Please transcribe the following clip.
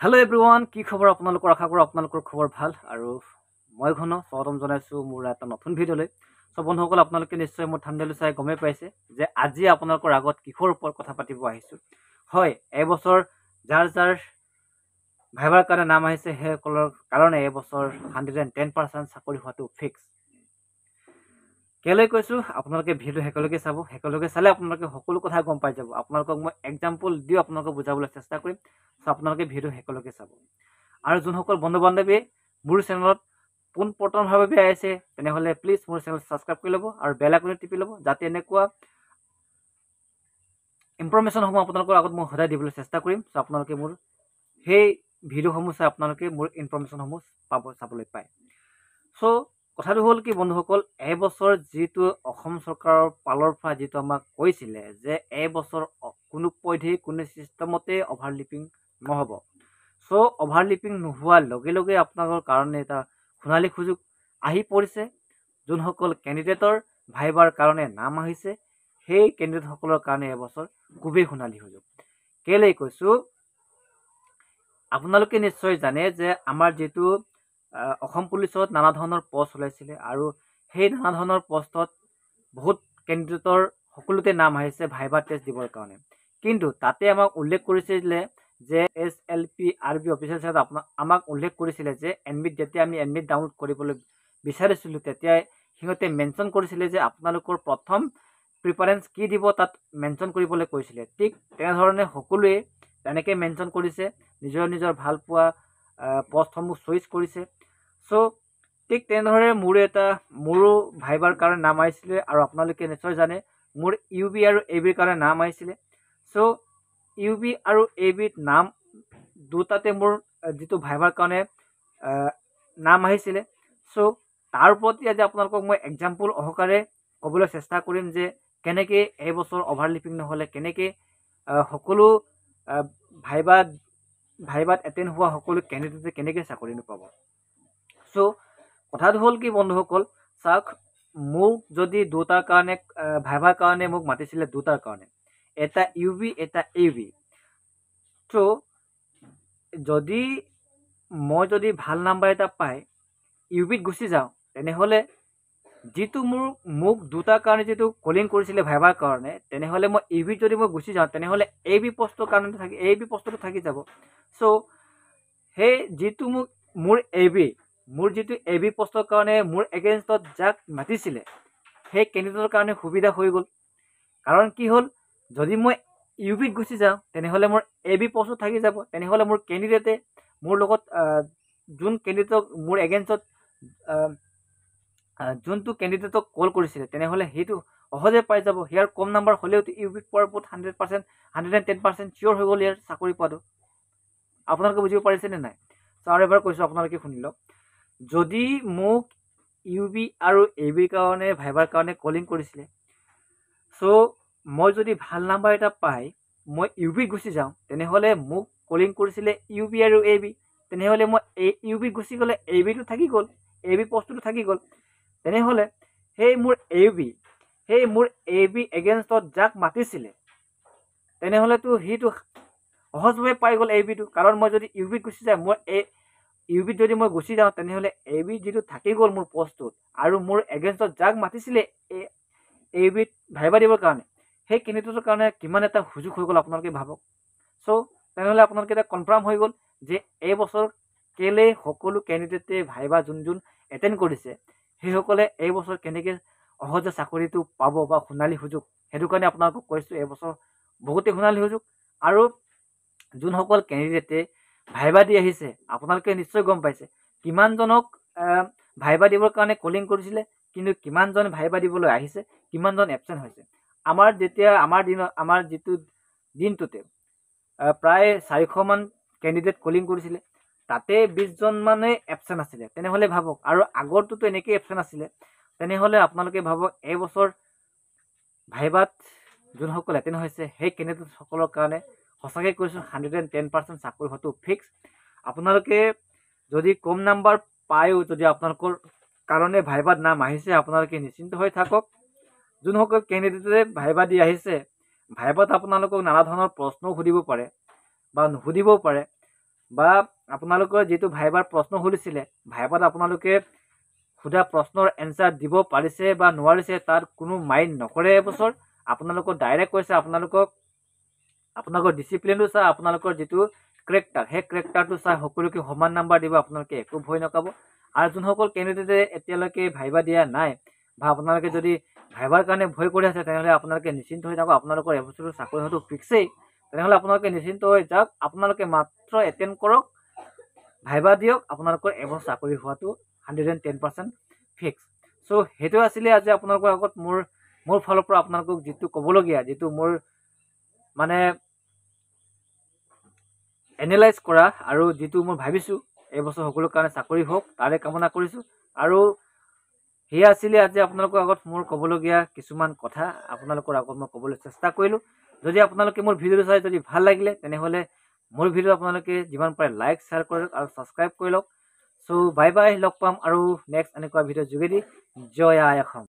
Hello' everyone, কি খবৰ আপোনালোকৰ? আশা কৰোঁ আপোনালোকৰ খবৰ ভাল। আৰু মই ঘন স্বাগতম জনাইছোঁ মোৰ এটা নতুন ভিডিঅ'লৈ। চ' বন্ধুসকল, আপোনালোকে নিশ্চয় মোৰ থাম্বনেইল চাই গমেই পাইছে যে আজি আপোনালোকৰ আগত কিহৰ ওপৰত কথা পাতিব আহিছোঁ। হয়, এবছৰ যাৰ ভাইভাৰ কাৰণে নাম আহিছে সেইসকলৰ কাৰণে এবছৰ 110% চাকৰি হোৱাটো ফিক্স। কেলৈ কৈছোঁ, আপোনালোকে ভিডিঅ'টো শেষলৈকে চাব। শেষলৈকে চালে আপোনালোকে সকলো কথা গম পাই যাব। আপোনালোকক মই এক্সাম্পল দিও আপোনালোকক বুজাবলৈ চেষ্টা কৰিম। চ' আপোনালোকে ভিডিঅ' শেষলৈকে চাব। আৰু যোনসকল বন্ধু বান্ধৱী মোৰ চেনেলত পোনপ্ৰথমভাৱে আহিছে তেনেহ'লে প্লিজ মোৰ চেনেল ছাবস্ক্ৰাইব কৰি ল'ব আৰু বেল আইকনটো টিপি ল'ব, যাতে এনেকুৱা ইনফৰমেশ্যনসমূহ আপোনালোকৰ আগত মই সদায় দিবলৈ চেষ্টা কৰিম। চ' আপোনালোকে মোৰ সেই ভিডিঅ'সমূহ চাই আপোনালোকে মোৰ ইনফৰমেশ্যনসমূহ চাবলৈ পায়। চ' কথাটো হ'ল কি বন্ধুসকল, এবছৰ যিটো অসম চৰকাৰৰ ফালৰ পৰা যিটো আমাক কৈছিলে যে এবছৰ কোনো পধ্যেই কোনো ছিষ্টেমতে অভাৰলিপিং নহ'ব। চ' অভাৰলিপিং নোহোৱাৰ লগে লগে আপোনালোকৰ কাৰণে এটা সোণালী সুযোগ আহি পৰিছে। যোনসকল কেণ্ডিডেটৰ ভাইভাৰ কাৰণে নাম আহিছে সেই কেণ্ডিডেটসকলৰ কাৰণে এবছৰ খুবেই সোণালী সুযোগ। কেলৈ কৈছোঁ, আপোনালোকে নিশ্চয় জানে যে আমাৰ যিটো অসম পুলিচত নানা ধৰণৰ পষ্ট ওলাইছিলে আৰু সেই নানা ধৰণৰ পষ্টত বহুত কেণ্ডিডেটৰ সকলোতে নাম আহিছে ভাইভা টেষ্ট দিবৰ কাৰণে। কিন্তু তাতে আমাক উল্লেখ কৰিছিলে যে SLPRB অফিচিয়েল চাইটত আমাক উল্লেখ কৰিছিলে যে যেতিয়া আমি এডমিট ডাউনলোড কৰিবলৈ বিচাৰিছিলোঁ তেতিয়াই সিহঁতে মেনশ্যন কৰিছিলে যে আপোনালোকৰ প্ৰথম প্ৰিফাৰেঞ্চ কি দিব তাত মেনশ্যন কৰিবলৈ কৈছিলে। ঠিক তেনেধৰণে সকলোৱে তেনেকৈ মেনশ্যন কৰিছে, নিজৰ নিজৰ ভাল পোৱা পষ্টসমূহ চইচ কৰিছে। চ' ঠিক তেনেদৰে মোৰো ভাইভাৰ কাৰণে নাম আহিছিলে আৰু আপোনালোকে নিশ্চয় জানে মোৰ UB আৰু ABৰ কাৰণে নাম আহিছিলে। চ' UB আৰু ABত নাম দুটাতে মোৰ যিটো ভাইভাৰ কাৰণে নাম আহিছিলে। চ' তাৰ প্ৰতি আজি আপোনালোকক মই এক্সাম্পল সহকাৰে ক'বলৈ চেষ্টা কৰিম যে কেনেকৈ এইবছৰ অভাৰলিপিং নহ'লে কেনেকৈ সকলো ভাইভাত এটেণ্ড হোৱা সকলো কেণ্ডিডেটে কেনেকৈ চাকৰি নাপাব। চ' কথাটো হ'ল কি বন্ধুসকল, চাওক, মোক যদি দুটাৰ কাৰণে ভাইভাৰ কাৰণে মোক মাতিছিলে দুটাৰ কাৰণে, এটা UB এটা AB। চ' যদি মই ভাল নাম্বাৰ এটা পাই UBত গুচি যাওঁ তেনেহ'লে যিটো মোক দুটাৰ কাৰণে যিটো কলিং কৰিছিলে ভাইভাৰ কাৰণে, তেনেহ'লে মই UBত যদি মই গুচি যাওঁ তেনেহ'লে AB পষ্টৰ কাৰণে AB পষ্টটো থাকি যাব। চ' সেই যিটো মোৰ যিটো AB পষ্টৰ কাৰণে মোৰ এগেইনষ্টত যাক মাতিছিলে সেই কেণ্ডিডেটৰ কাৰণে সুবিধা হৈ গ'ল। কাৰণ কি হ'ল, যদি মই UBত গুচি যাওঁ তেনেহ'লে মোৰ AB পষ্টটো থাকি যাব। তেনেহ'লে মোৰ কেণ্ডিডেটে মোৰ লগত যোন কেণ্ডিডেটক মোৰ এগেইনষ্টত যোনটো কেণ্ডিডেটক কল কৰিছিলে তেনেহ'লে সেইটো সহজে পাই যাব। ইয়াৰ কম নাম্বাৰ হ'লেওতো UBত পোৱাৰ ওপৰত 110% চিয়'ৰ হৈ গ'ল ইয়াৰ চাকৰি পোৱাটো। আপোনালোকে বুজিব পাৰিছেনে নাই? চ' আৰু এবাৰ কৈছোঁ, আপোনালোকে শুনি লওক। যদি মোক UB আৰু ABৰ কাৰণে ভাইভাৰ কাৰণে কলিং কৰিছিলে, চ' মই যদি ভাল নাম্বাৰ এটা পাই মই UBত গুচি যাওঁ তেনেহ'লে মোক কলিং কৰিছিলে UB আৰু AB। তেনেহ'লে মই UBত গুচি গ'লে ABটো থাকি গ'ল, AB পষ্টটো থাকি গ'ল। তেনেহ'লে সেই মোৰ AB এগেইনষ্টত যাক মাতিছিলে তেনেহ'লেতো সিটো সহজভাৱে পাই গ'ল ABটো। কাৰণ মই যদি UBত গুচি যাওঁ UBত যদি মই গুচি যাওঁ তেনেহ'লে AB যিটো থাকি গ'ল মোৰ পষ্টটোত আৰু মোৰ এগেইনষ্টত যাক মাতিছিলে ABত ভাইভা দিবৰ কাৰণে সেই কেণ্ডিডেটৰ কাৰণে কিমান এটা সুযোগ হৈ গ'ল আপোনালোকে ভাবক। চ' তেনেহ'লে আপোনালোকে এটা কনফাৰ্ম হৈ গ'ল যে এইবছৰ কেলৈ সকলো কেণ্ডিডেটে ভাইভা যোন এটেণ্ড কৰিছে সেইসকলে এইবছৰ কেনেকৈ সহজে চাকৰিটো পাব বা সোণালী সুযোগ, সেইটো কাৰণে আপোনালোকক কৈছোঁ এইবছৰ বহুতেই সোণালী সুযোগ। আৰু যোনসকল কেণ্ডিডেটে ভাইভা দি আহিছে আপোনালোকে নিশ্চয় গম পাইছে কিমানজনক ভাইভা দিবৰ কাৰণে কলিং কৰিছিলে, কিন্তু কিমানজন ভাইভা দিবলৈ আহিছে, কিমানজন এবচেণ্ট হৈছে। আমাৰ যিটো দিনটোতে প্ৰায় 400মান কেণ্ডিডেট কলিং কৰিছিলে, তাতে 20জন মানে এবচেণ্ট আছিলে। তেনেহ'লে ভাবক, আৰু আগৰটোতো এনেকেই এবচেণ্ট আছিলে। তেনেহ'লে আপোনালোকে ভাবক এইবছৰ ভাইভাত যোনসকল এটেণ্ড হৈছে সেই কেণ্ডিডেটসকলৰ কাৰণে সঁচাকৈ কৈছোঁ 110% চাকৰি হোৱাটো ফিক্স। আপোনালোকে যদি কম নাম্বাৰ পায়ো যদি আপোনালোকৰ কাৰণে ভাইভাত নাম আহিছে আপোনালোকে নিশ্চিন্ত হৈ থাকক। যোনসকল কেণ্ডিডেটে ভাইভা দি আহিছে, ভাইভাত আপোনালোকক নানা ধৰণৰ প্ৰশ্নও সুধিব পাৰে বা নুসুধিবও পাৰে। বা আপোনালোকৰ যিটো ভাইবাৰ প্ৰশ্ন সুধিছিলে, ভাইবাত আপোনালোকে সোধা প্ৰশ্নৰ এনচাৰ দিব পাৰিছে বা নোৱাৰিছে তাত কোনো মাইণ্ড নকৰে এবছৰ। আপোনালোকক ডাইৰেক্ট কৈছে আপোনালোকৰ ডিচিপ্লিনটো চাই, আপোনালোকৰ যিটো কেৰেক্টাৰ, সেই কেৰেক্টাৰটো চাই সকলোকে সমান নাম্বাৰ দিব। আপোনালোকে একো ভয় নকৰাব। আৰু যোনসকল কেণ্ডিডেটে এতিয়ালৈকে ভাইবা দিয়া নাই বা আপোনালোকে যদি ভাইবাৰ কাৰণে ভয় কৰি আছে, তেনেহ'লে আপোনালোকে নিশ্চিন্ত হৈ থাকক। আপোনালোকৰ এবছৰৰ চাকৰি হয়তো ফিক্সেই। তেনেহ'লে আপোনালোকে নিশ্চিন্ত হৈ যাওক। আপোনালোকে মাত্ৰ এটেণ্ড কৰক, ভাইবা দিয়ক, আপোনালোকৰ এবছৰ চাকৰি হোৱাটো 110% ফিক্স। চ' সেইটো আছিলে আজি আপোনালোকৰ আগত মোৰ ফালৰ পৰা আপোনালোকক যিটো ক'বলগীয়া, যিটো মোৰ মানে এনালাইজ কৰা আৰু যিটো মই ভাবিছোঁ এইবছৰ সকলো কাৰণে চাকৰি হওক তাৰে কামনা কৰিছোঁ। আৰু সেয়া আছিলে আজি আপোনালোকৰ আগত মোৰ ক'বলগীয়া কিছুমান কথা আপোনালোকৰ আগত মই ক'বলৈ চেষ্টা কৰিলোঁ। যদি আপোনালোকে মোৰ ভিডিঅ'টো চাই যদি ভাল লাগিলে, তেনেহ'লে মোৰ ভিডিঅ' আপোনালোকে যিমান পাৰে লাইক শ্বেয়াৰ কৰক আৰু ছাবস্ক্ৰাইব কৰি লওক। চ' বাই বাই, লগ পাম আৰু নেক্সট এনেকুৱা ভিডিঅ'ৰ যোগেদি। জয় আই অসম।